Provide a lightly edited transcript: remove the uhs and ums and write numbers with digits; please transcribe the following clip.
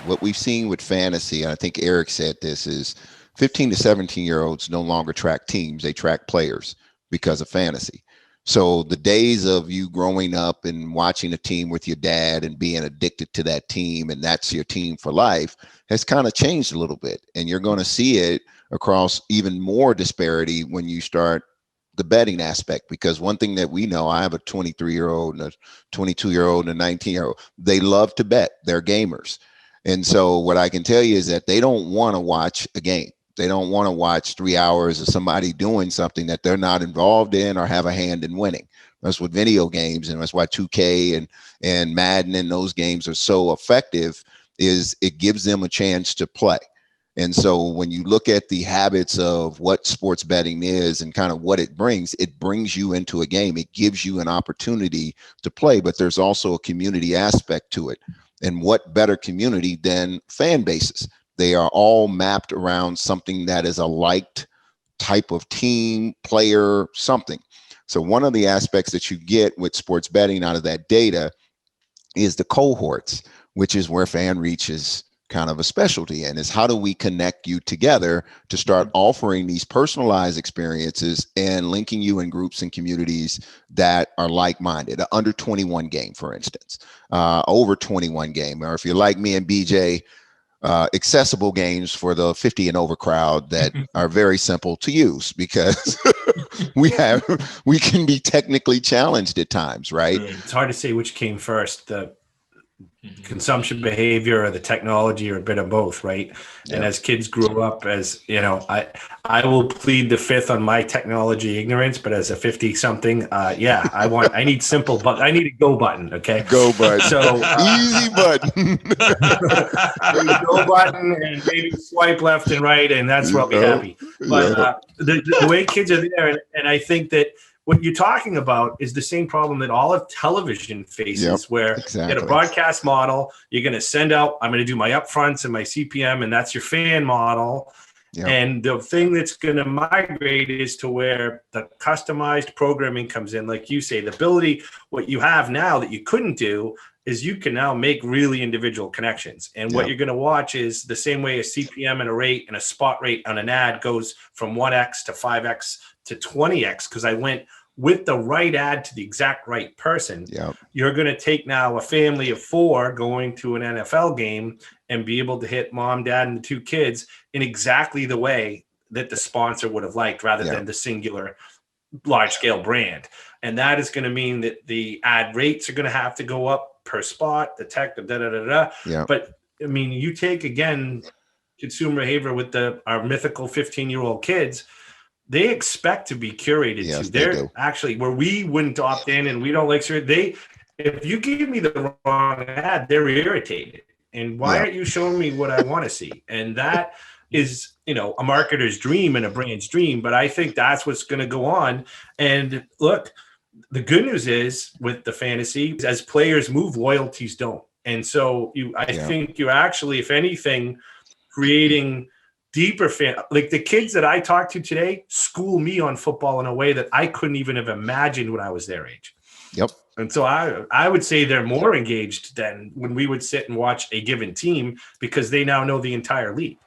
what we've seen with fantasy, and I think Eric said this, is 15 to 17-year-olds no longer track teams. They track players because of fantasy. So the days of you growing up and watching a team with your dad and being addicted to that team, and that's your team for life, has kind of changed a little bit. And you're going to see it across even more disparity when you start the betting aspect, because one thing that we know, I have a 23-year-old and a 22-year-old and a 19-year-old. They love to bet. They're gamers. And so what I can tell you is that they don't want to watch a game. They don't want to watch 3 hours of somebody doing something that they're not involved in or have a hand in winning. That's what video games, and that's why 2K and Madden and those games are so effective, is it gives them a chance to play. And so when you look at the habits of what sports betting is and kind of what it brings you into a game. It gives you an opportunity to play, but there's also a community aspect to it. And what better community than fan bases? They are all mapped around something that is a liked type of team, player, something. So one of the aspects that you get with sports betting out of that data is the cohorts, which is where FanReach is kind of a specialty in, is how do we connect you together to start offering these personalized experiences and linking you in groups and communities that are like-minded. An under 21 game, for instance, over 21 game, or if you're like me and BJ, accessible games for the 50 and over crowd that are very simple to use, because we can be technically challenged at times, right? It's hard to say which came first, the consumption behavior or the technology, or a bit of both, right? Yeah. And as kids grew up, as you know, I will plead the fifth on my technology ignorance, but as a 50 something, I need simple, but I need a go button. Okay. Go button. So easy button. Go button and maybe swipe left and right. And that's what I'll be happy. But the way kids are there. And I think that what you're talking about is the same problem that all of television faces, where you get a broadcast model, you're going to send out, I'm going to do my upfronts and my CPM, and that's your fan model. Yep. And the thing that's going to migrate is to where the customized programming comes in. Like you say, the ability, what you have now that you couldn't do is you can now make really individual connections. And what you're going to watch is the same way a CPM and a rate and a spot rate on an ad goes from 1x to 5x to 20x, because I went with the right ad to the exact right person. Yep. You're going to take now a family of 4 going to an NFL game and be able to hit mom, dad, and the 2 kids in exactly the way that the sponsor would have liked, rather than the singular large scale brand. And that is going to mean that the ad rates are going to have to go up per spot, the tech, Yep. But I mean, you take again, consumer behavior with our mythical 15-year-old kids. They expect to be curated to. They're actually, where we wouldn't opt in and we don't like, if you give me the wrong ad, they're irritated. And why aren't you showing me what I want to see? And that is, a marketer's dream and a brand's dream. But I think that's what's going to go on. And look, the good news is with the fantasy, as players move, loyalties don't. And so I think you're actually, if anything, creating deeper fan, like the kids that I talk to today school me on football in a way that I couldn't even have imagined when I was their age. Yep. And so I would say they're more engaged than when we would sit and watch a given team, because they now know the entire league.